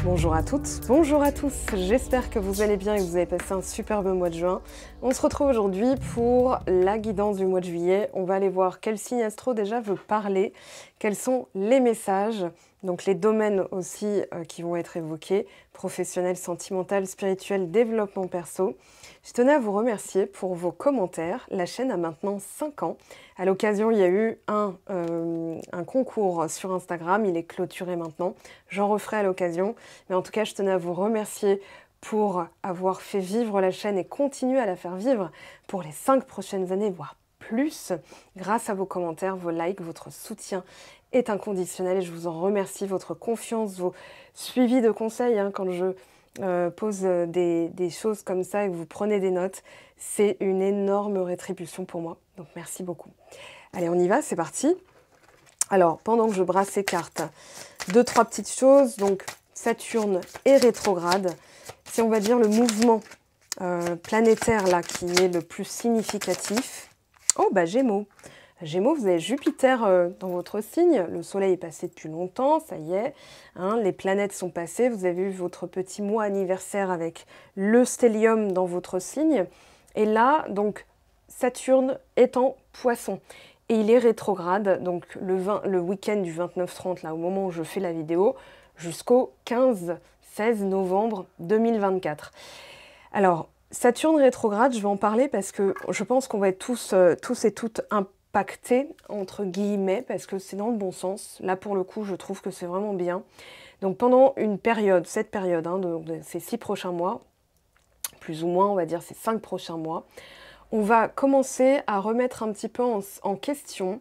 Bonjour à toutes, bonjour à tous, j'espère que vous allez bien et que vous avez passé un superbe mois de juin. On se retrouve aujourd'hui pour la guidance du mois de juillet. On va aller voir quel signe astro déjà veut parler, quels sont les messages, donc les domaines aussi qui vont être évoqués, professionnel, sentimental, spirituel, développement perso. Je tenais à vous remercier pour vos commentaires. La chaîne a maintenant 5 ans. À l'occasion, il y a eu un concours sur Instagram, il est clôturé maintenant. J'en referai à l'occasion. Mais en tout cas, je tenais à vous remercier pour avoir fait vivre la chaîne et continuer à la faire vivre pour les 5 prochaines années, voire plus. Grâce à vos commentaires, vos likes, votre soutien est inconditionnel et je vous en remercie. Votre confiance, vos suivis de conseils, quand je pose des choses comme ça et que vous prenez des notes, c'est une énorme rétribution pour moi. Donc merci beaucoup. Allez, on y va, c'est parti. Alors, pendant que je brasse ces cartes, 2-3 petites choses. Donc, Saturne est rétrograde. C'est, on va dire, le mouvement planétaire là qui est le plus significatif. Oh, bah Gémeaux. Gémeaux, vous avez Jupiter dans votre signe. Le Soleil est passé depuis longtemps, ça y est. Les planètes sont passées. Vous avez eu votre petit mois anniversaire avec le stellium dans votre signe. Et là, donc, Saturne est en Poisson. Et il est rétrograde, donc le week-end du 29-30, là, au moment où je fais la vidéo, jusqu'au 15-16 novembre 2024. Alors, Saturne rétrograde, je vais en parler parce que je pense qu'on va être tous et toutes impactés, entre guillemets, parce que c'est dans le bon sens. Là, pour le coup, je trouve que c'est vraiment bien. Donc, pendant une période, cette période, donc ces 6 prochains mois, plus ou moins, on va dire ces 5 prochains mois, on va commencer à remettre un petit peu en question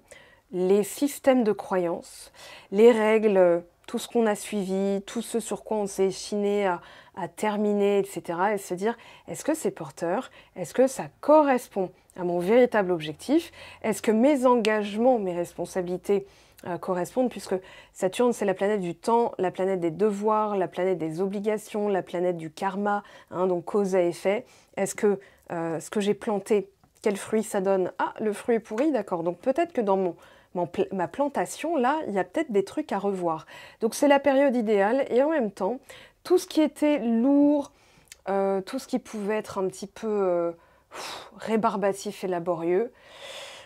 les systèmes de croyances, les règles, tout ce qu'on a suivi, tout ce sur quoi on s'est chiné à terminer, etc. Et se dire, est-ce que c'est porteur? Est-ce que ça correspond à mon véritable objectif? Est-ce que mes engagements, mes responsabilités correspondent? Puisque Saturne, c'est la planète du temps, la planète des devoirs, la planète des obligations, la planète du karma, donc cause à effet. Est-ce que ce que j'ai planté, quel fruit ça donne? Ah, le fruit est pourri, d'accord. Donc peut-être que dans ma plantation, là, il y a peut-être des trucs à revoir. Donc c'est la période idéale et en même temps, tout ce qui était lourd, tout ce qui pouvait être un petit peu rébarbatif et laborieux,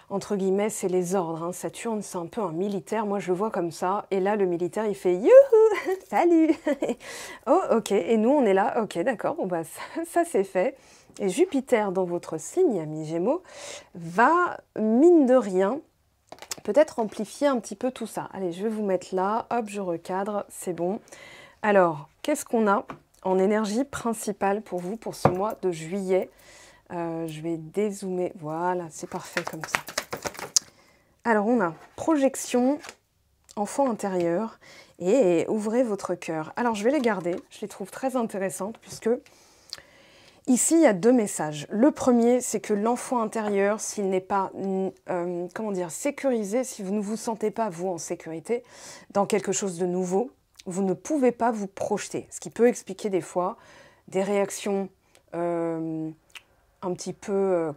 entre guillemets, c'est les ordres. Saturne, c'est un peu un militaire, moi je le vois comme ça. Et là, le militaire, il fait « Youhou, salut !» Oh, ok, et nous, on est là, ok, d'accord, bon bah ça c'est fait. Et Jupiter, dans votre signe, ami Gémeaux, va, mine de rien, peut-être amplifier un petit peu tout ça. Allez, je vais vous mettre là, hop, je recadre, c'est bon. Alors, qu'est-ce qu'on a en énergie principale pour vous, pour ce mois de juillet? Je vais dézoomer, voilà, c'est parfait comme ça. Alors, on a projection, enfant intérieur, et ouvrez votre cœur. Alors, je vais les garder, je les trouve très intéressantes, puisque ici, il y a 2 messages. Le premier, c'est que l'enfant intérieur, s'il n'est pas sécurisé, si vous ne vous sentez pas, vous, en sécurité, dans quelque chose de nouveau, vous ne pouvez pas vous projeter. Ce qui peut expliquer des fois des réactions un petit peu,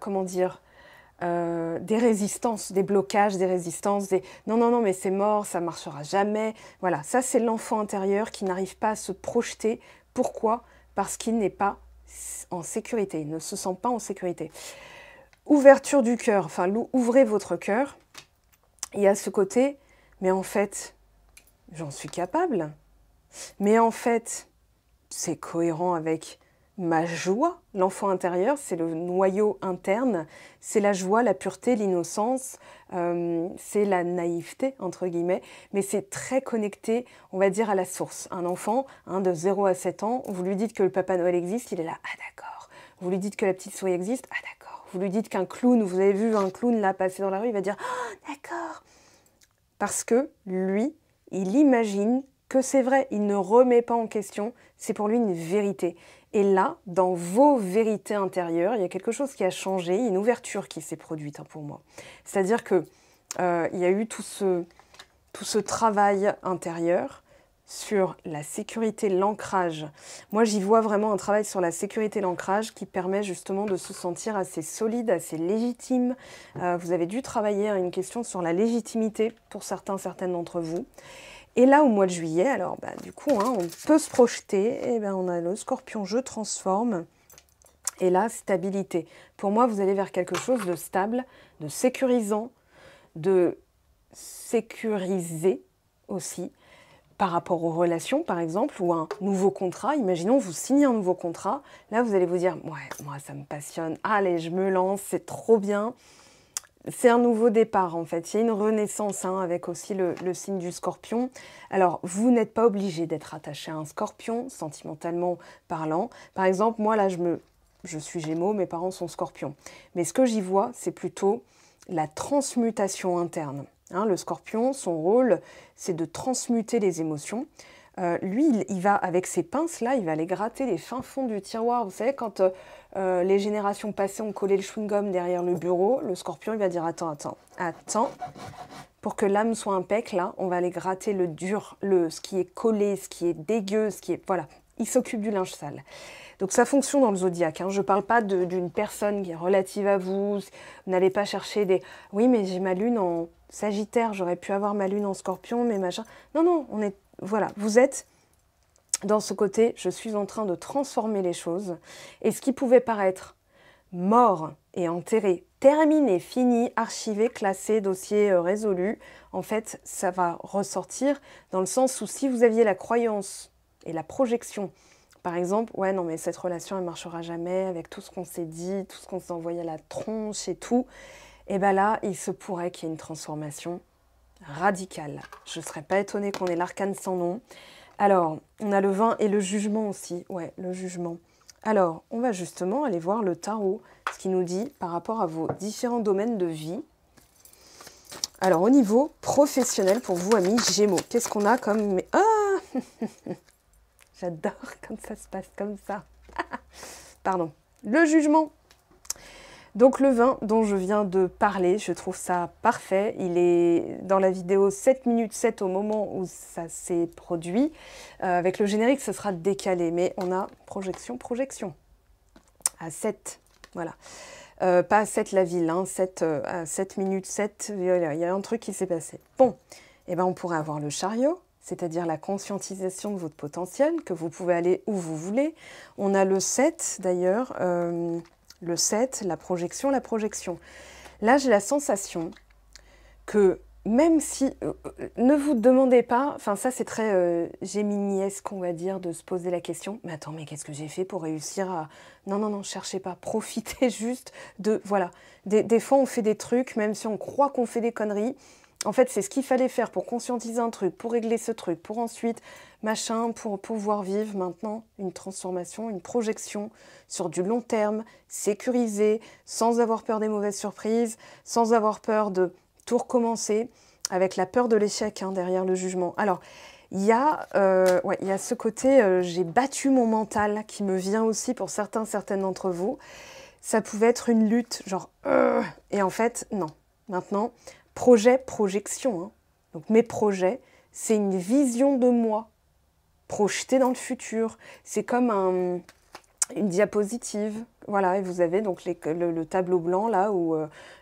des résistances, des blocages, des résistances, des « non, mais c'est mort, ça ne marchera jamais ». Voilà, ça, c'est l'enfant intérieur qui n'arrive pas à se projeter. Pourquoi? Parce qu'il n'est pas en sécurité, il ne se sent pas en sécurité. Ouverture du cœur, enfin, ouvrez votre cœur. Il y a ce côté, mais en fait, j'en suis capable. Mais en fait, c'est cohérent avec ma joie. L'enfant intérieur, c'est le noyau interne, c'est la joie, la pureté, l'innocence, c'est la naïveté, entre guillemets, mais c'est très connecté, on va dire, à la source. Un enfant de 0 à 7 ans, vous lui dites que le Papa Noël existe, il est là, ah d'accord. Vous lui dites que la petite souris existe, ah d'accord. Vous lui dites qu'un clown, vous avez vu un clown là passer dans la rue, il va dire, ah d'accord. Parce que lui, il imagine que c'est vrai, il ne remet pas en question, c'est pour lui une vérité. Et là, dans vos vérités intérieures, il y a quelque chose qui a changé, une ouverture qui s'est produite pour moi. C'est-à-dire que il y a eu tout ce travail intérieur sur la sécurité, l'ancrage. Moi, j'y vois vraiment un travail sur la sécurité, l'ancrage qui permet justement de se sentir assez solide, assez légitime. Vous avez dû travailler une question sur la légitimité pour certaines d'entre vous. Et là, au mois de juillet, alors du coup, hein, on peut se projeter, et on a le Scorpion, je transforme, et là, stabilité. Pour moi, vous allez vers quelque chose de stable, de sécurisant, de sécurisé aussi, par rapport aux relations, par exemple, ou un nouveau contrat. Imaginons, vous signez un nouveau contrat. Là, vous allez vous dire, ouais, moi, ça me passionne. Allez, je me lance, c'est trop bien. C'est un nouveau départ, en fait. Il y a une renaissance, hein, avec aussi le signe du Scorpion. Alors, vous n'êtes pas obligé d'être attaché à un Scorpion, sentimentalement parlant. Par exemple, moi, là, je suis Gémeaux, mes parents sont Scorpions. Mais ce que j'y vois, c'est plutôt la transmutation interne. Hein, le Scorpion, son rôle, c'est de transmuter les émotions. Lui, il va, avec ses pinces-là, il va aller gratter les fins fonds du tiroir. Vous savez, quand les générations passées ont collé le chewing-gum derrière le bureau, le Scorpion, il va dire, attends, pour que l'âme soit impec, là, on va aller gratter le dur, ce qui est collé, ce qui est dégueu, ce qui est... Voilà, il s'occupe du linge sale. Donc ça fonctionne dans le zodiaque. Hein. Je ne parle pas d'une personne qui est relative à vous. Vous n'allez pas chercher des... Oui, mais j'ai ma lune en Sagittaire, j'aurais pu avoir ma lune en Scorpion, mais machin... Non, non, on est... Voilà, vous êtes dans ce côté, je suis en train de transformer les choses. Et ce qui pouvait paraître mort et enterré, terminé, fini, archivé, classé, dossier résolu, en fait, ça va ressortir dans le sens où si vous aviez la croyance et la projection, par exemple, ouais, non, mais cette relation, elle ne marchera jamais avec tout ce qu'on s'est dit, tout ce qu'on s'est envoyé à la tronche et tout, et bien là, il se pourrait qu'il y ait une transformation radicale. Je ne serais pas étonnée qu'on ait l'arcane sans nom. Alors, on a le 20 et le jugement aussi. Ouais, le jugement. Alors, on va justement aller voir le tarot, ce qu'il nous dit par rapport à vos différents domaines de vie. Alors, au niveau professionnel, pour vous, amis Gémeaux, qu'est-ce qu'on a comme... Ah j'adore quand ça se passe comme ça. Pardon. Le jugement. Donc le 20 dont je viens de parler, je trouve ça parfait. Il est dans la vidéo 7 minutes 7 au moment où ça s'est produit. Avec le générique, ce sera décalé, mais on a projection, à 7. Voilà. Pas à 7 la ville, hein, 7, à 7 minutes 7, il y a un truc qui s'est passé. Bon, eh ben on pourrait avoir le chariot, c'est-à-dire la conscientisation de votre potentiel, que vous pouvez aller où vous voulez. On a le 7 d'ailleurs, le 7, la projection. Là, j'ai la sensation que même si... ne vous demandez pas, enfin ça c'est très géminiesque, on va dire, de se poser la question, mais attends, mais qu'est-ce que j'ai fait pour réussir à... Non, non, non, cherchez pas, profitez juste de... Voilà, des fois on fait des trucs, même si on croit qu'on fait des conneries, en fait c'est ce qu'il fallait faire pour conscientiser un truc, pour régler ce truc, pour ensuite, machin, pour pouvoir vivre maintenant une transformation, une projection sur du long terme, sécurisée, sans avoir peur des mauvaises surprises, sans avoir peur de tout recommencer, avec la peur de l'échec, hein, derrière le jugement. Alors, il y a ce côté, j'ai battu mon mental, qui me vient aussi pour certaines d'entre vous. Ça pouvait être une lutte, genre, et en fait, non. Maintenant, projection. Hein. Donc, mes projets, c'est une vision de moi, projetée dans le futur. C'est comme une diapositive, voilà, et vous avez donc le tableau blanc là, où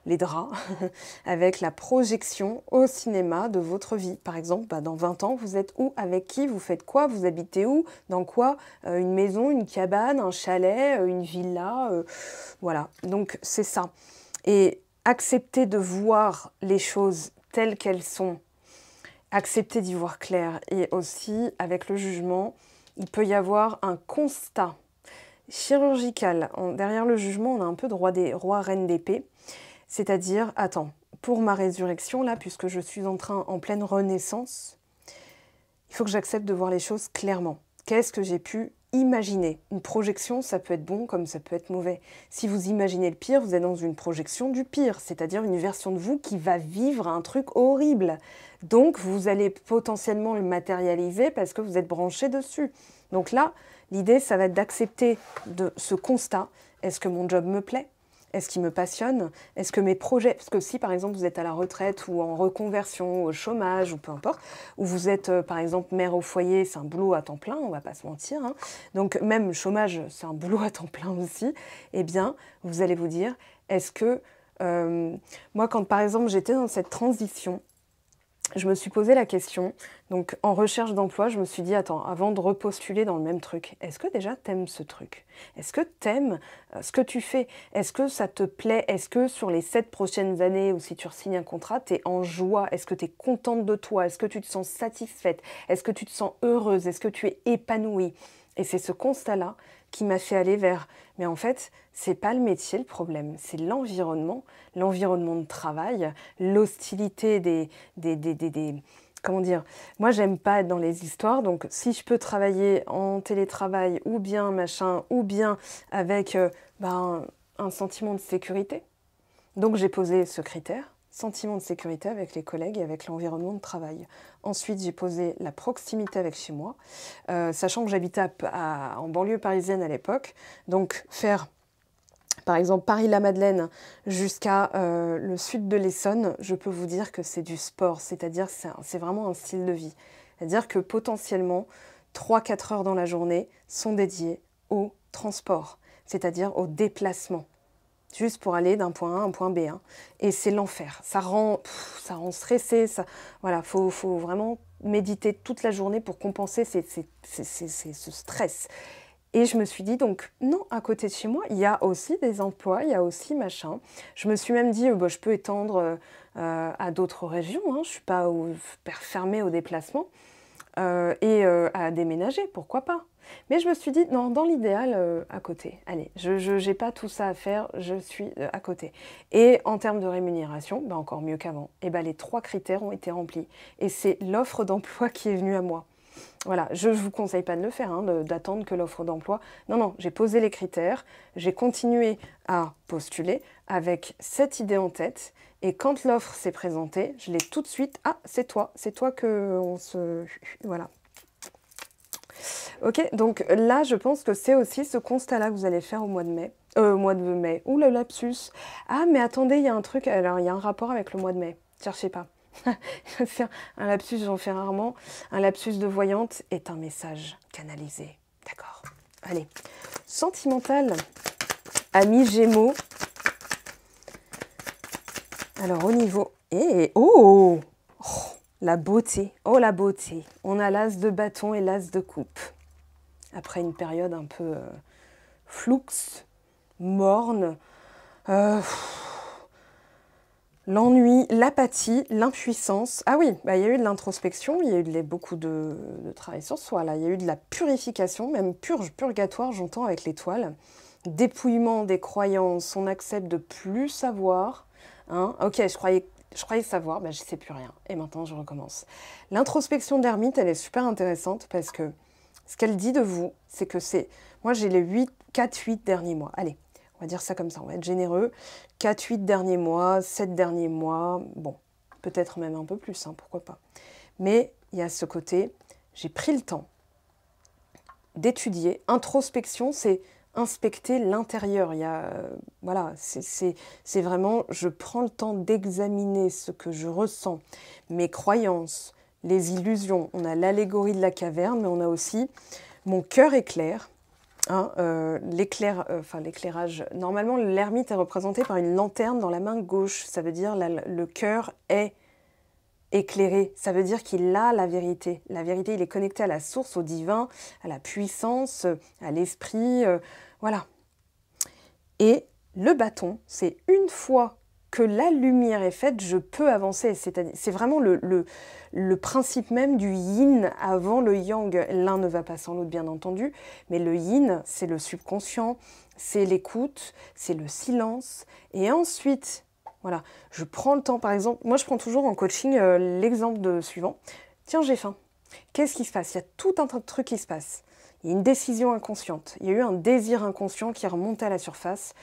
les draps, avec la projection au cinéma de votre vie. Par exemple, dans 20 ans, vous êtes où, avec qui, vous faites quoi, vous habitez où, dans quoi, une maison, une cabane, un chalet, une villa, voilà. Donc c'est ça. Et accepter de voir les choses telles qu'elles sont, accepter d'y voir clair. Et aussi, avec le jugement, il peut y avoir un constat chirurgical. Derrière le jugement, on a un peu de roi reine d'épée. C'est-à-dire, attends, pour ma résurrection, là, puisque je suis en pleine renaissance, il faut que j'accepte de voir les choses clairement. Qu'est-ce que j'ai pu imaginer? Une projection, ça peut être bon comme ça peut être mauvais. Si vous imaginez le pire, vous êtes dans une projection du pire, c'est-à-dire une version de vous qui va vivre un truc horrible. Donc, vous allez potentiellement le matérialiser parce que vous êtes branché dessus. Donc là, l'idée, ça va être d'accepter ce constat. Est-ce que mon job me plaît? Est-ce qu'il me passionne? Est-ce que mes projets... Parce que si, par exemple, vous êtes à la retraite ou en reconversion, au chômage, ou peu importe, ou vous êtes, par exemple, mère au foyer, c'est un boulot à temps plein, on va pas se mentir. Hein. Donc, même le chômage, c'est un boulot à temps plein aussi. Eh bien, vous allez vous dire, est-ce que... moi, quand, par exemple, j'étais dans cette transition, je me suis posé la question, donc en recherche d'emploi, je me suis dit, attends, avant de repostuler dans le même truc, est-ce que déjà t'aimes ce truc? Est-ce que t'aimes ce que tu fais? Est-ce que ça te plaît? Est-ce que sur les 7 prochaines années, ou si tu signes un contrat, t'es en joie? Est-ce que t'es contente de toi? Est-ce que tu te sens satisfaite? Est-ce que tu te sens heureuse? Est-ce que tu es épanouie? Et c'est ce constat-là qui m'a fait aller vers, mais en fait, c'est pas le métier le problème, c'est l'environnement de travail, l'hostilité comment dire, moi j'aime pas être dans les histoires, donc si je peux travailler en télétravail ou bien machin, ou bien avec un sentiment de sécurité. Donc j'ai posé ce critère, sentiment de sécurité avec les collègues et avec l'environnement de travail. Ensuite, j'ai posé la proximité avec chez moi, sachant que j'habitais en banlieue parisienne à l'époque. Donc faire, par exemple, Paris-la-Madeleine jusqu'à le sud de l'Essonne, je peux vous dire que c'est du sport, c'est-à-dire que c'est vraiment un style de vie. C'est-à-dire que potentiellement, 3-4 heures dans la journée sont dédiées au transport, c'est-à-dire au déplacement. Juste pour aller d'un point A à un point B. Hein. Et c'est l'enfer. Ça rend stressé. Voilà, faut vraiment méditer toute la journée pour compenser ce stress. Et je me suis dit, donc, non, à côté de chez moi, il y a aussi des emplois, il y a aussi machin. Je me suis même dit, je peux étendre à d'autres régions. Hein. Je ne suis pas fermée au déplacement. Et à déménager, pourquoi pas. Mais je me suis dit, non, dans l'idéal, à côté. Allez, je n'ai pas tout ça à faire, je suis à côté. Et en termes de rémunération, encore mieux qu'avant. Et les 3 critères ont été remplis. Et c'est l'offre d'emploi qui est venue à moi. Voilà, je ne vous conseille pas de le faire, hein, d'attendre que l'offre d'emploi... Non, j'ai posé les critères, j'ai continué à postuler avec cette idée en tête. Et quand l'offre s'est présentée, je l'ai tout de suite... Ah, c'est toi qu'on se... Voilà. Ok, donc là, je pense que c'est aussi ce constat-là que vous allez faire au mois de mai. Mois de mai. Ouh, le lapsus. Ah, mais attendez, il y a un truc... Alors, il y a un rapport avec le mois de mai. Cherchez pas. Faire un lapsus, j'en fais rarement. Un lapsus de voyante est un message canalisé. D'accord. Allez. Sentimental. Ami Gémeaux. Alors, au niveau... Oh, la beauté. Oh, la beauté. On a l'as de bâton et l'as de coupe. Après une période un peu floux, morne, l'ennui, l'apathie, l'impuissance. Ah oui, il y a eu de l'introspection, il y a eu beaucoup de travail sur soi. Là. Il y a eu de la purification, même purgatoire, j'entends, avec l'étoile. Dépouillement des croyances, on accepte de plus savoir. Hein. Ok, je croyais savoir, je ne sais plus rien. Et maintenant, je recommence. L'introspection d'ermite, elle est super intéressante parce que ce qu'elle dit de vous, c'est que c'est... Moi, j'ai les 4-8 derniers mois. Allez, on va dire ça comme ça, on va être généreux. 4-8 derniers mois, 7 derniers mois, bon, peut-être même un peu plus, hein, pourquoi pas. Mais il y a ce côté, j'ai pris le temps d'étudier. Introspection, c'est inspecter l'intérieur. Voilà, c'est vraiment, je prends le temps d'examiner ce que je ressens, mes croyances, les illusions. On a l'allégorie de la caverne, mais on a aussi mon cœur est clair. Hein, l'éclairage. Normalement, l'ermite est représenté par une lanterne dans la main gauche. Ça veut dire le cœur est éclairé. Ça veut dire qu'il a la vérité. La vérité, il est connecté à la source, au divin, à la puissance, à l'esprit. Voilà. Et le bâton, c'est une fois que la lumière est faite, je peux avancer. C'est vraiment le principe même du yin avant le yang. L'un ne va pas sans l'autre, bien entendu, mais le yin, c'est le subconscient, c'est l'écoute, c'est le silence. Et ensuite, voilà, je prends le temps, par exemple, moi je prends toujours en coaching l'exemple suivant. Tiens, j'ai faim. Qu'est-ce qui se passe? Il y a tout un tas de trucs qui se passent. Il y a une décision inconsciente. Il y a eu un désir inconscient qui est remonté à la surface.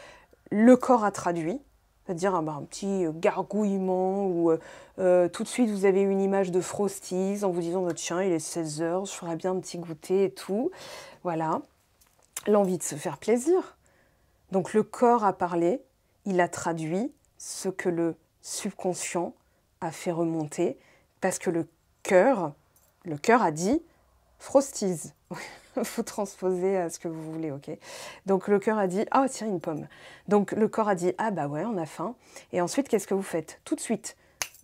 Le corps a traduit. C'est-à-dire un petit gargouillement ou tout de suite vous avez une image de Frosties en vous disant « Tiens, il est 16 h, je ferais bien un petit goûter et tout. » Voilà, l'envie de se faire plaisir. Donc le corps a parlé, il a traduit ce que le subconscient a fait remonter parce que le cœur a dit « Frosties ». Il faut transposer à ce que vous voulez, ok? Donc le cœur a dit « Ah, tiens, une pomme ». Donc le corps a dit « Ah bah ouais, on a faim ». Et ensuite, qu'est-ce que vous faites? Tout de suite,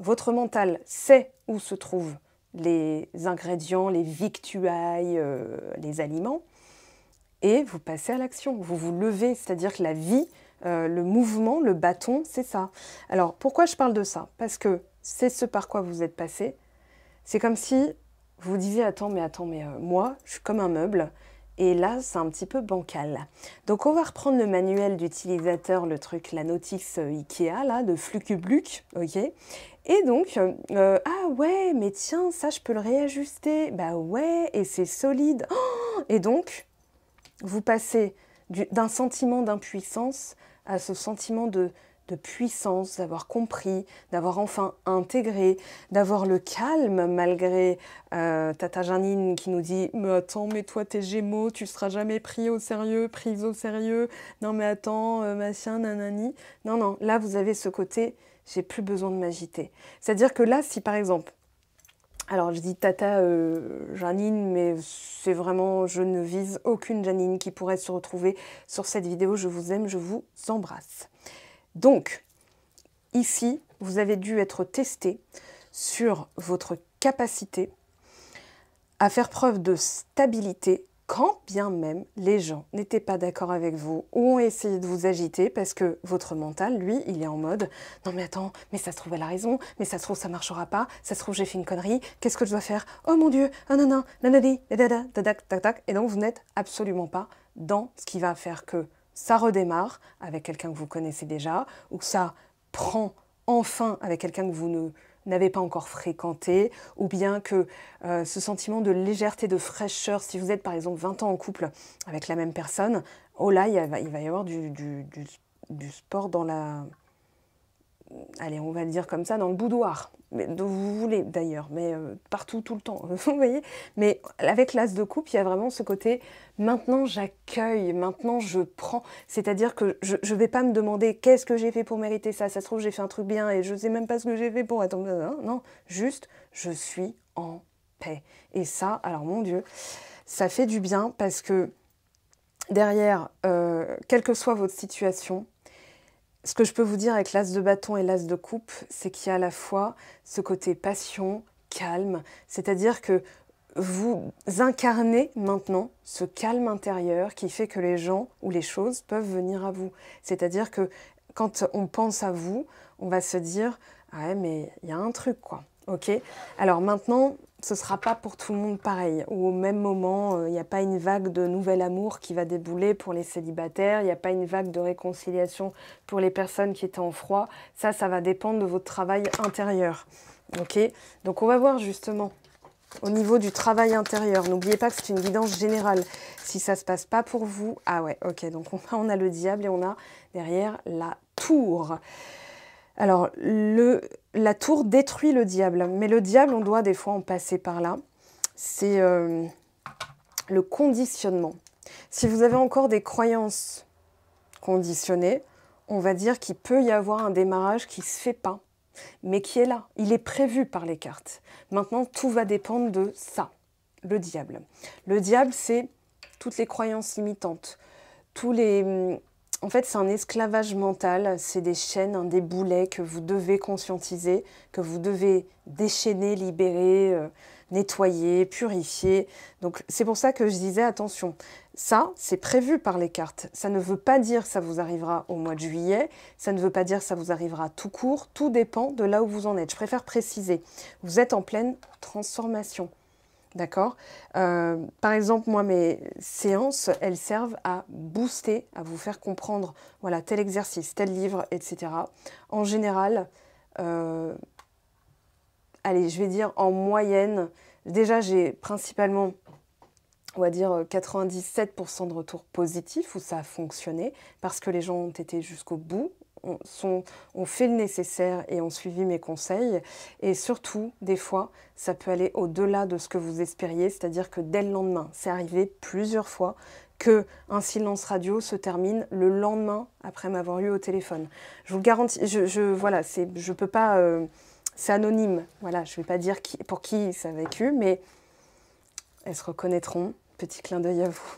votre mental sait où se trouvent les ingrédients, les victuailles, les aliments, et vous passez à l'action, vous vous levez, c'est-à-dire que la vie, le mouvement, le bâton, c'est ça. Alors, pourquoi je parle de ça? Parce que c'est ce par quoi vous êtes passé. C'est comme si vous vous disiez, attends, mais moi, je suis comme un meuble, et là, c'est un petit peu bancal. Donc, on va reprendre le manuel d'utilisateur, le truc, la notice Ikea, là, de Flucubluc, ok? Et donc, ah ouais, mais tiens, ça, je peux le réajuster. Bah ouais, et c'est solide. Oh, et donc, vous passez d'un sentiment d'impuissance à ce sentiment de puissance, d'avoir compris, d'avoir enfin intégré, d'avoir le calme malgré Tata Janine qui nous dit « Mais attends, mais toi t'es Gémeaux, tu seras jamais prise au sérieux, non mais attends, machin, nanani. » Non, non, là vous avez ce côté « J'ai plus besoin de m'agiter ». C'est-à-dire que là, si par exemple, alors je dis Tata Janine, mais c'est vraiment, je ne vise aucune Janine qui pourrait se retrouver sur cette vidéo. Je vous aime, je vous embrasse. Donc, ici, vous avez dû être testé sur votre capacité à faire preuve de stabilité quand bien même les gens n'étaient pas d'accord avec vous ou ont essayé de vous agiter parce que votre mental, lui, il est en mode « Non mais attends, mais ça se trouve elle a raison, mais ça se trouve ça marchera pas, ça se trouve j'ai fait une connerie, qu'est-ce que je dois faire? Oh mon Dieu, ah non non, nanadi, dadada, dadak, tac tac ». Et donc vous n'êtes absolument pas dans ce qui va faire que ça redémarre avec quelqu'un que vous connaissez déjà ou que ça prend enfin avec quelqu'un que vous n'avez pas encore fréquenté, ou bien que ce sentiment de légèreté, de fraîcheur, si vous êtes par exemple 20 ans en couple avec la même personne, oh là, il va y avoir du sport dans la... Allez, on va le dire comme ça, dans le boudoir, mais d'où vous voulez d'ailleurs, mais partout, tout le temps, vous voyez. Mais avec l'as de coupe, il y a vraiment ce côté, maintenant j'accueille, maintenant je prends, c'est-à-dire que je ne vais pas me demander qu'est-ce que j'ai fait pour mériter ça, ça se trouve j'ai fait un truc bien et je ne sais même pas ce que j'ai fait pour attendre, non, juste je suis en paix. Et ça, alors mon Dieu, ça fait du bien parce que derrière, quelle que soit votre situation, ce que je peux vous dire avec l'as de bâton et l'as de coupe, c'est qu'il y a à la fois ce côté passion, calme, c'est-à-dire que vous incarnez maintenant ce calme intérieur qui fait que les gens ou les choses peuvent venir à vous. C'est-à-dire que quand on pense à vous, on va se dire « Ah ouais, mais il y a un truc, quoi. » Ok. Alors maintenant, ce ne sera pas pour tout le monde pareil. Ou au même moment, il n'y a pas une vague de nouvel amour qui va débouler pour les célibataires. Il n'y a pas une vague de réconciliation pour les personnes qui étaient en froid. Ça va dépendre de votre travail intérieur. Ok. Donc on va voir justement au niveau du travail intérieur. N'oubliez pas que c'est une guidance générale. Si ça ne se passe pas pour vous, ah ouais, ok. Donc on a le diable et on a derrière la tour. Alors, la tour détruit le diable, mais le diable, on doit des fois en passer par là. C'est le conditionnement. Si vous avez encore des croyances conditionnées, on va dire qu'il peut y avoir un démarrage qui ne se fait pas, mais qui est là. Il est prévu par les cartes. Maintenant, tout va dépendre de ça, le diable. Le diable, c'est toutes les croyances limitantes, tous les... En fait, c'est un esclavage mental, c'est des chaînes, des boulets que vous devez conscientiser, que vous devez déchaîner, libérer, nettoyer, purifier. Donc, c'est pour ça que je disais, attention, ça, c'est prévu par les cartes. Ça ne veut pas dire que ça vous arrivera au mois de juillet, ça ne veut pas dire que ça vous arrivera tout court, tout dépend de là où vous en êtes. Je préfère préciser, vous êtes en pleine transformation. D'accord. Par exemple, moi, mes séances, elles servent à booster, à vous faire comprendre, voilà, tel exercice, tel livre, etc. En général, allez, je vais dire en moyenne, déjà, j'ai principalement, on va dire, 97% de retours positifs où ça a fonctionné parce que les gens ont été jusqu'au bout. Ont fait le nécessaire et ont suivi mes conseils. Et surtout, des fois, ça peut aller au-delà de ce que vous espériez, c'est-à-dire que dès le lendemain, c'est arrivé plusieurs fois qu'un silence radio se termine le lendemain après m'avoir eu au téléphone. Je vous le garantis, voilà, je peux pas, c'est anonyme, voilà, je vais pas dire pour qui ça a vécu, mais elles se reconnaîtront. Petit clin d'œil à vous.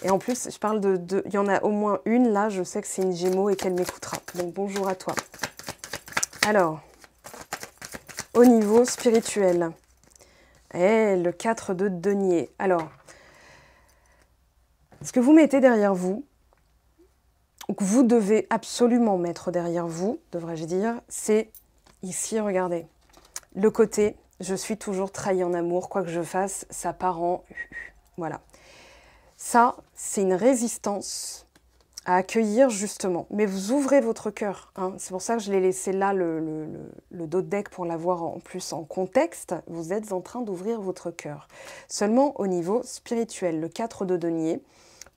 Et en plus, je parle il y en a au moins une, là, je sais que c'est une Gémeaux et qu'elle m'écoutera. Donc bonjour à toi. Alors, au niveau spirituel, et le 4 de denier. Alors, ce que vous mettez derrière vous, ou que vous devez absolument mettre derrière vous, devrais-je dire, c'est ici, regardez, le côté « je suis toujours trahi en amour, quoi que je fasse, ça part en... » Voilà. Ça, c'est une résistance à accueillir justement. Mais vous ouvrez votre cœur. Hein. C'est pour ça que je l'ai laissé là, le dos de deck, pour l'avoir en plus en contexte. Vous êtes en train d'ouvrir votre cœur. Seulement au niveau spirituel, le 4 de denier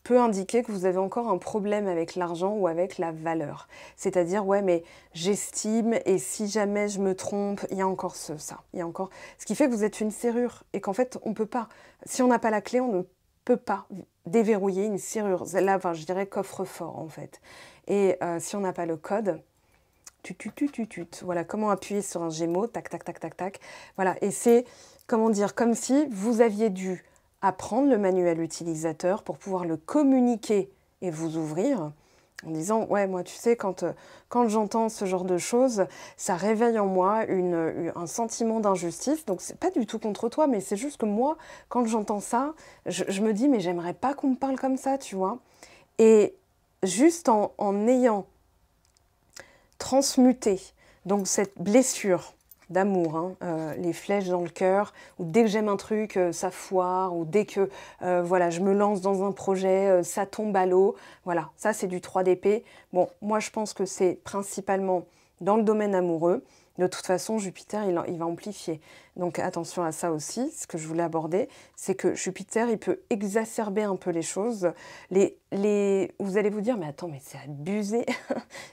peut indiquer que vous avez encore un problème avec l'argent ou avec la valeur. C'est-à-dire, ouais, mais j'estime, et si jamais je me trompe, il y a encore ça. Il y a encore... Ce qui fait que vous êtes une serrure, et qu'en fait, on ne peut pas. Si on n'a pas la clé, on ne peut pas déverrouiller une serrure. Là, enfin, je dirais coffre-fort, en fait. Et si on n'a pas le code, voilà, comment appuyer sur un Gémeaux, tac, tac, tac, tac, tac. Voilà, et c'est, comment dire, comme si vous aviez dû apprendre le manuel utilisateur pour pouvoir le communiquer et vous ouvrir en disant « Ouais, moi, tu sais, quand j'entends ce genre de choses, ça réveille en moi un sentiment d'injustice. Donc, c'est pas du tout contre toi, mais c'est juste que moi, quand j'entends ça, je me dis « Mais j'aimerais pas qu'on me parle comme ça, tu vois ?» Et juste en ayant transmuté donc cette blessure d'amour, hein, les flèches dans le cœur, ou dès que j'aime un truc, ça foire, ou dès que voilà, je me lance dans un projet, ça tombe à l'eau. Voilà, ça c'est du 3 d'épée. Bon, moi je pense que c'est principalement dans le domaine amoureux. De toute façon, Jupiter, il va amplifier. Donc attention à ça aussi. Ce que je voulais aborder, c'est que Jupiter, il peut exacerber un peu les choses. Vous allez vous dire, mais attends, mais c'est abusé.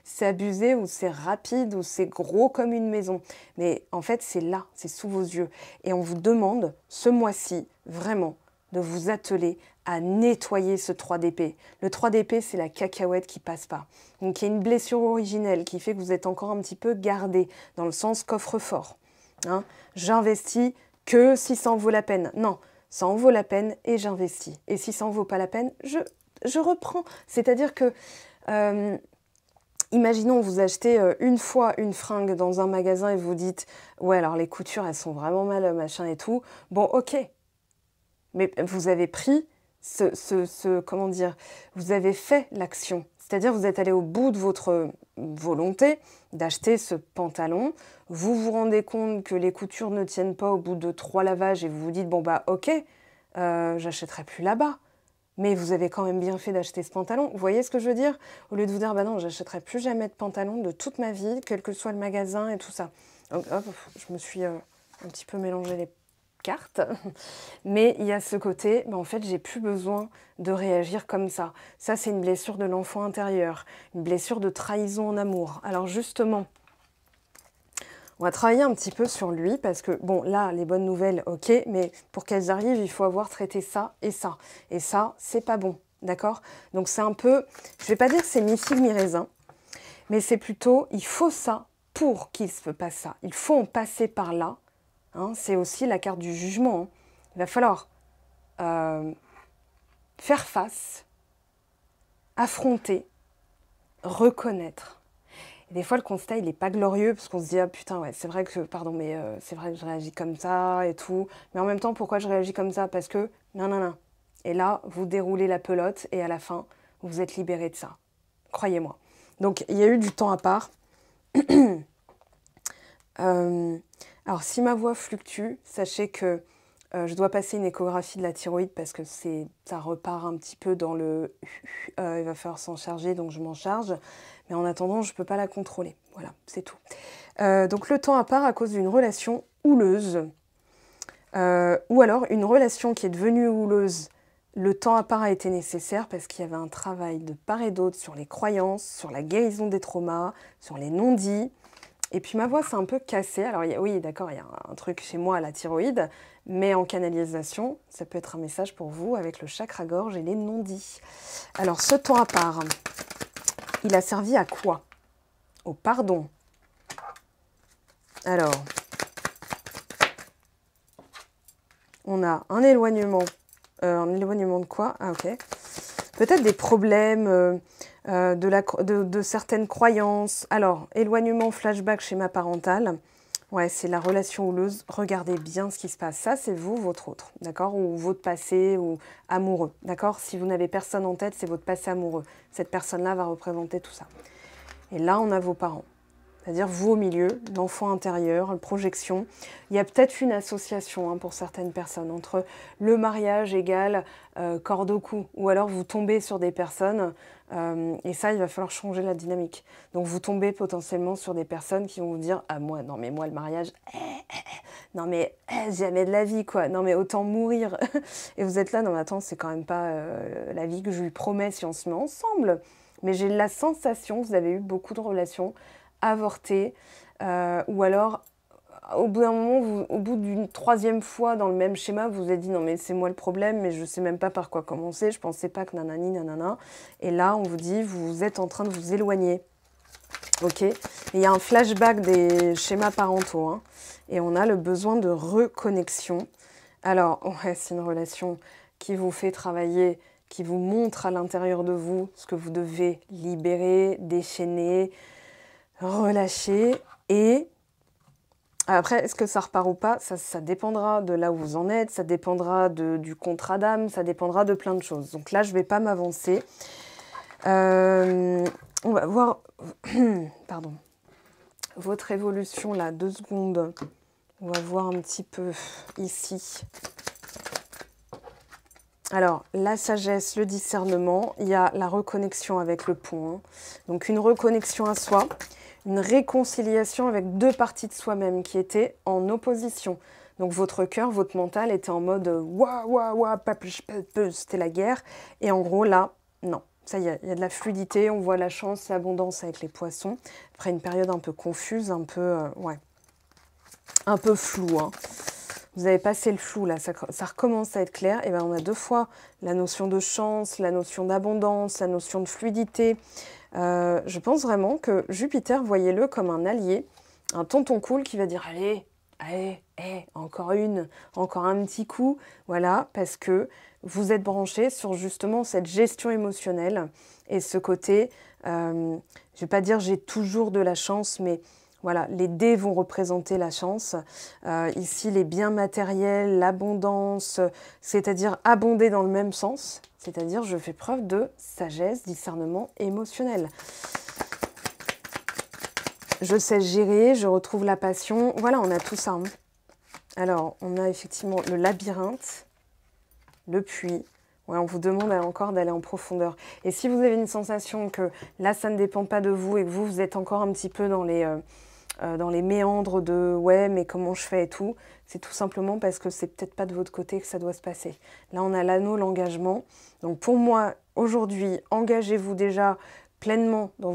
C'est abusé, ou c'est rapide, ou c'est gros comme une maison. Mais en fait, c'est là, c'est sous vos yeux. Et on vous demande, ce mois-ci, vraiment, de vous atteler à nettoyer ce 3 d'épée. Le 3 d'épée, c'est la cacahuète qui passe pas. Donc, il y a une blessure originelle qui fait que vous êtes encore un petit peu gardé, dans le sens coffre-fort. Hein, j'investis que si ça en vaut la peine. Non, ça en vaut la peine et j'investis. Et si ça en vaut pas la peine, je reprends. C'est-à-dire que, imaginons, vous achetez une fois une fringue dans un magasin et vous dites « Ouais, alors les coutures, elles sont vraiment mal, machin et tout. » Bon, ok. Mais vous avez pris comment dire, vous avez fait l'action. C'est-à-dire, vous êtes allé au bout de votre volonté d'acheter ce pantalon. Vous vous rendez compte que les coutures ne tiennent pas au bout de 3 lavages et vous vous dites, bon bah ok, j'achèterai plus là-bas. Mais vous avez quand même bien fait d'acheter ce pantalon. Vous voyez ce que je veux dire? Au lieu de vous dire, bah non, j'achèterai plus jamais de pantalon de toute ma vie, quel que soit le magasin et tout ça. Donc hop, je me suis un petit peu mélangé les cartes, mais il y a ce côté, en fait, j'ai plus besoin de réagir comme ça. Ça, c'est une blessure de l'enfant intérieur, une blessure de trahison en amour. Alors justement, on va travailler un petit peu sur lui, parce que, bon, là, les bonnes nouvelles, ok, mais pour qu'elles arrivent, il faut avoir traité ça. Et ça, c'est pas bon, d'accord? Donc c'est un peu, je vais pas dire que c'est mi-figue, mi-raisin, mais c'est plutôt, il faut ça pour qu'il se passe ça. Il faut en passer par là. Hein, c'est aussi la carte du jugement. Hein. Il va falloir faire face, affronter, reconnaître. Et des fois, le constat, il n'est pas glorieux, parce qu'on se dit, ah putain, ouais, c'est vrai que, pardon, mais c'est vrai que je réagis comme ça et tout. Mais en même temps, pourquoi je réagis comme ça? Parce que, non. Et là, vous déroulez la pelote, et à la fin, vous êtes libéré de ça. Croyez-moi. Donc, il y a eu du temps à part. Alors, si ma voix fluctue, sachez que je dois passer une échographie de la thyroïde parce que ça repart un petit peu dans le... il va falloir s'en charger, donc je m'en charge. Mais en attendant, je ne peux pas la contrôler. Voilà, c'est tout. Donc, le temps à part à cause d'une relation houleuse. Ou alors, une relation qui est devenue houleuse. Le temps à part a été nécessaire parce qu'il y avait un travail de part et d'autre sur les croyances, sur la guérison des traumas, sur les non-dits. Et puis ma voix s'est un peu cassée. Alors oui, d'accord, il y a un truc chez moi à la thyroïde, mais en canalisation, ça peut être un message pour vous avec le chakra-gorge et les non-dits. Alors ce temps à part, il a servi à quoi? Au pardon. Alors, on a un éloignement. Un éloignement de quoi? Ah ok. Peut-être des problèmes de certaines croyances. Alors, éloignement, flashback, schéma parental. Ouais, c'est la relation houleuse. Regardez bien ce qui se passe. Ça, c'est vous, votre autre, d'accord? Ou votre passé, ou amoureux, d'accord? Si vous n'avez personne en tête, c'est votre passé amoureux. Cette personne-là va représenter tout ça. Et là, on a vos parents. C'est-à-dire vous au milieu, l'enfant intérieur, la projection. Il y a peut-être une association pour certaines personnes entre le mariage égale corde au cou. Ou alors vous tombez sur des personnes, et ça, il va falloir changer la dynamique. Donc vous tombez potentiellement sur des personnes qui vont vous dire « Ah moi, non mais moi le mariage, non mais jamais de la vie quoi, non mais autant mourir ». Et vous êtes là, non mais attends, c'est quand même pas la vie que je lui promets si on se met ensemble. Mais j'ai la sensation que vous avez eu beaucoup de relations avorté, ou alors au bout d'un moment, au bout d'une troisième fois dans le même schéma, vous vous êtes dit non mais c'est moi le problème, mais je sais même pas par quoi commencer, je pensais pas que nanani nanana. Et là on vous dit vous êtes en train de vous éloigner. Ok. Il y a un flashback des schémas parentaux, hein, et on a le besoin de reconnexion. Alors ouais, c'est une relation qui vous fait travailler, qui vous montre à l'intérieur de vous ce que vous devez libérer, déchaîner, relâcher. Et après, est-ce que ça repart ou pas? Ça dépendra de là où vous en êtes, ça dépendra du contrat d'âme, ça dépendra de plein de choses. Donc là, je ne vais pas m'avancer. On va voir pardon, votre évolution, là, 2 secondes. On va voir un petit peu ici. Alors, la sagesse, le discernement, il y a la reconnexion avec le pont. Hein. Donc, une reconnexion à soi, une réconciliation avec 2 parties de soi-même qui étaient en opposition. Donc, votre cœur, votre mental était en mode « Ouah, ouah, ouah, c'était la guerre ». Et en gros, là, non. Ça y est, il y a de la fluidité, on voit la chance, l'abondance avec les poissons. Après une période un peu confuse, un peu, ouais, un peu floue, hein. Vous avez passé le flou, là, ça recommence à être clair. Et bien, on a 2 fois la notion de chance, la notion d'abondance, la notion de fluidité. Je pense vraiment que Jupiter, voyez-le comme un allié, un tonton cool qui va dire « Allez, allez, encore une, encore un petit coup. » Voilà, parce que vous êtes branché sur justement cette gestion émotionnelle et ce côté, je ne vais pas dire « j'ai toujours de la chance », mais voilà, les dés vont représenter la chance. Ici, les biens matériels, l'abondance, c'est-à-dire abonder dans le même sens. C'est-à-dire, je fais preuve de sagesse, discernement émotionnel. Je sais gérer, je retrouve la passion. Voilà, on a tout ça. Hein. Alors, on a effectivement le labyrinthe, le puits. Ouais, on vous demande encore d'aller en profondeur. Et si vous avez une sensation que là, ça ne dépend pas de vous et que vous êtes encore un petit peu dans les méandres de « ouais, mais comment je fais » et tout, c'est tout simplement parce que c'est peut-être pas de votre côté que ça doit se passer. Là, on a l'anneau, l'engagement. Donc pour moi, aujourd'hui, engagez-vous déjà pleinement dans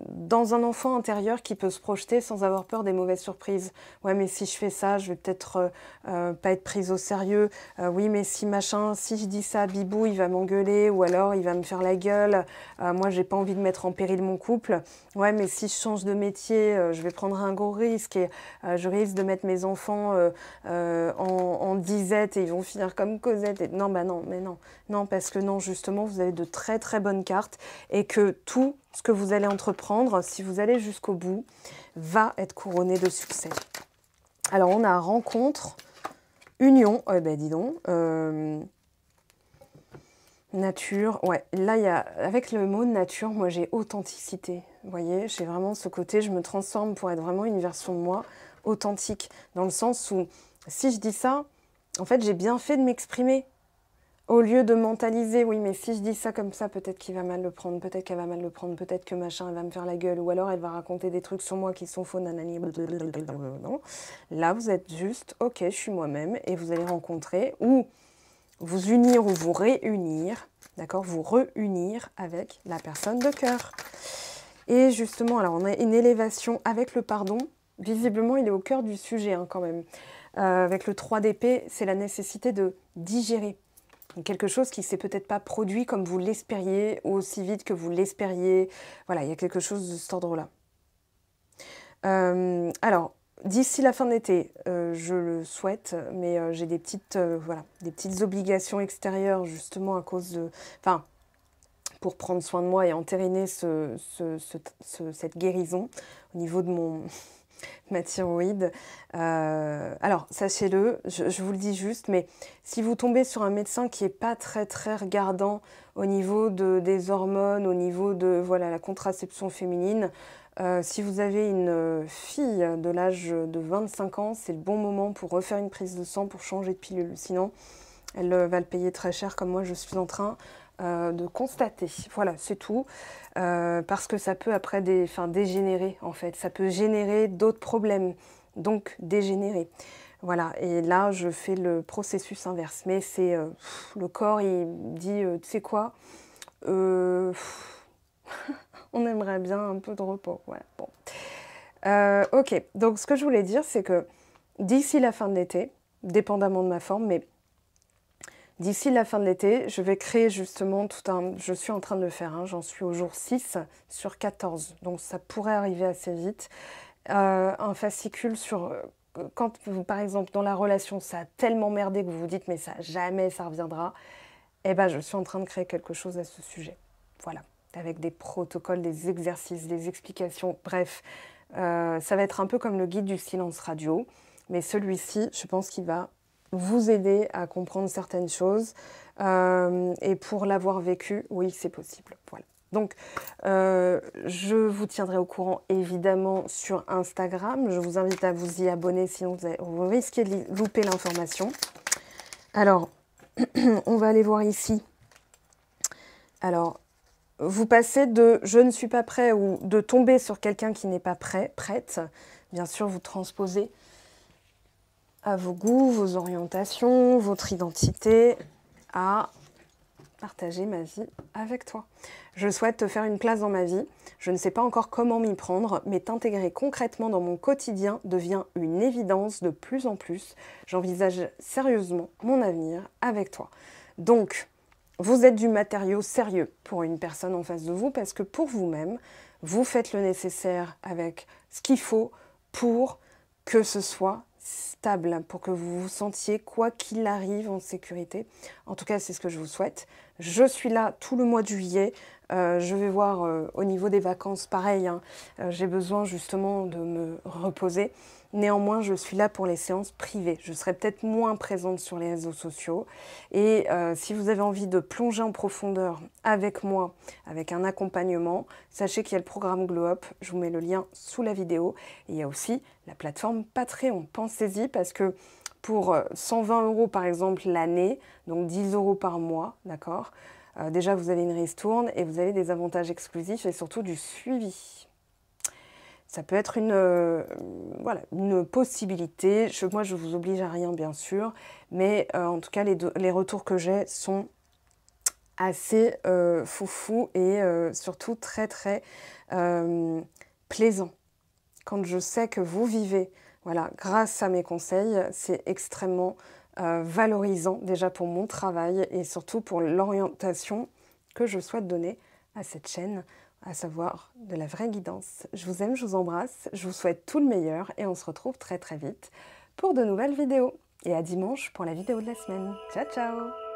dans un enfant intérieur qui peut se projeter sans avoir peur des mauvaises surprises. Ouais, mais si je fais ça, je vais peut-être pas être prise au sérieux. Oui, mais si machin, si je dis ça à Bibou, il va m'engueuler ou alors il va me faire la gueule. Moi, j'ai pas envie de mettre en péril mon couple. Ouais, mais si je change de métier, je vais prendre un gros risque et je risque de mettre mes enfants en disette et ils vont finir comme Cosette. Et... Non, bah non, mais non. Non, parce que non, justement, vous avez de très très bonnes cartes et que tout ce que vous allez entreprendre, si vous allez jusqu'au bout, va être couronné de succès. Alors, on a rencontre, union, ben dis donc, nature, ouais, là, il y a, avec le mot nature, moi, j'ai authenticité, vous voyez, j'ai vraiment ce côté, je me transforme pour être vraiment une version de moi authentique, dans le sens où, si je dis ça, en fait, j'ai bien fait de m'exprimer. Au lieu de mentaliser, oui, mais si je dis ça comme ça, peut-être qu'il va mal le prendre, peut-être qu'elle va mal le prendre, peut-être que machin, elle va me faire la gueule, ou alors elle va raconter des trucs sur moi qui sont faux, nanani, non. Là, vous êtes juste, ok, je suis moi-même, et vous allez rencontrer, ou vous unir, ou vous réunir, d'accord, vous réunir avec la personne de cœur. Et justement, alors on a une élévation avec le pardon, visiblement il est au cœur du sujet hein, quand même. Avec le 3 d'épée, c'est la nécessité de digérer. Quelque chose qui ne s'est peut-être pas produit comme vous l'espériez, ou aussi vite que vous l'espériez. Voilà, il y a quelque chose de cet ordre-là. Alors, d'ici la fin de l'été, je le souhaite, mais j'ai des petites, voilà, des petites obligations extérieures, justement à cause de... Enfin, pour prendre soin de moi et entériner cette guérison au niveau de ma thyroïde. Alors, sachez-le, je vous le dis juste, mais si vous tombez sur un médecin qui n'est pas très très regardant au niveau des hormones, au niveau de voilà, la contraception féminine, si vous avez une fille de l'âge de 25 ans, c'est le bon moment pour refaire une prise de sang, pour changer de pilule. Sinon, elle va le payer très cher, comme moi je suis en train de constater. Voilà, c'est tout. Parce que ça peut après dégénérer, en fait. Ça peut générer d'autres problèmes, donc dégénérer. Voilà, et là, je fais le processus inverse. Mais c'est le corps, il dit, tu sais quoi, on aimerait bien un peu de repos. Voilà, bon. Ok, donc ce que je voulais dire, c'est que d'ici la fin de l'été, dépendamment de ma forme, mais d'ici la fin de l'été, je vais créer justement je suis en train de le faire, hein, j'en suis au jour 6 sur 14, donc ça pourrait arriver assez vite. Un fascicule sur... Quand, par exemple, dans la relation, ça a tellement merdé que vous vous dites « mais ça, jamais ça reviendra », eh ben, je suis en train de créer quelque chose à ce sujet. Voilà, avec des protocoles, des exercices, des explications, bref. Ça va être un peu comme le guide du silence radio, mais celui-ci, je pense qu'il va vous aider à comprendre certaines choses. Et pour l'avoir vécu, oui, c'est possible. Voilà. Donc, je vous tiendrai au courant, évidemment, sur Instagram. Je vous invite à vous y abonner, sinon vous risquez de louper l'information. Alors, on va aller voir ici. Alors, vous passez de « je ne suis pas prêt » ou de tomber sur quelqu'un qui n'est pas prête. Bien sûr, vous transposez à vos goûts, vos orientations, votre identité, à partager ma vie avec toi. Je souhaite te faire une place dans ma vie. Je ne sais pas encore comment m'y prendre, mais t'intégrer concrètement dans mon quotidien devient une évidence de plus en plus. J'envisage sérieusement mon avenir avec toi. Donc, vous êtes du matériau sérieux pour une personne en face de vous parce que pour vous-même, vous faites le nécessaire avec ce qu'il faut pour que ce soit stable, pour que vous vous sentiez, quoi qu'il arrive, en sécurité. En tout cas, c'est ce que je vous souhaite. Je suis là tout le mois de juillet. Je vais voir au niveau des vacances, pareil, hein, j'ai besoin justement de me reposer. Néanmoins, je suis là pour les séances privées. Je serai peut-être moins présente sur les réseaux sociaux. Et si vous avez envie de plonger en profondeur avec moi, avec un accompagnement, sachez qu'il y a le programme Glow Up. Je vous mets le lien sous la vidéo. Et il y a aussi la plateforme Patreon. Pensez-y parce que pour 120 € par exemple l'année, donc 10 € par mois, d'accord, déjà vous avez une ristourne et vous avez des avantages exclusifs et surtout du suivi. Ça peut être voilà, une possibilité. Moi, je ne vous oblige à rien, bien sûr. Mais en tout cas, les retours que j'ai sont assez foufou et surtout très, très plaisants. Quand je sais que vous vivez, voilà, grâce à mes conseils, c'est extrêmement valorisant déjà pour mon travail et surtout pour l'orientation que je souhaite donner à cette chaîne, à savoir de la vraie guidance. Je vous aime, je vous embrasse, je vous souhaite tout le meilleur et on se retrouve très très vite pour de nouvelles vidéos. Et à dimanche pour la vidéo de la semaine. Ciao, ciao!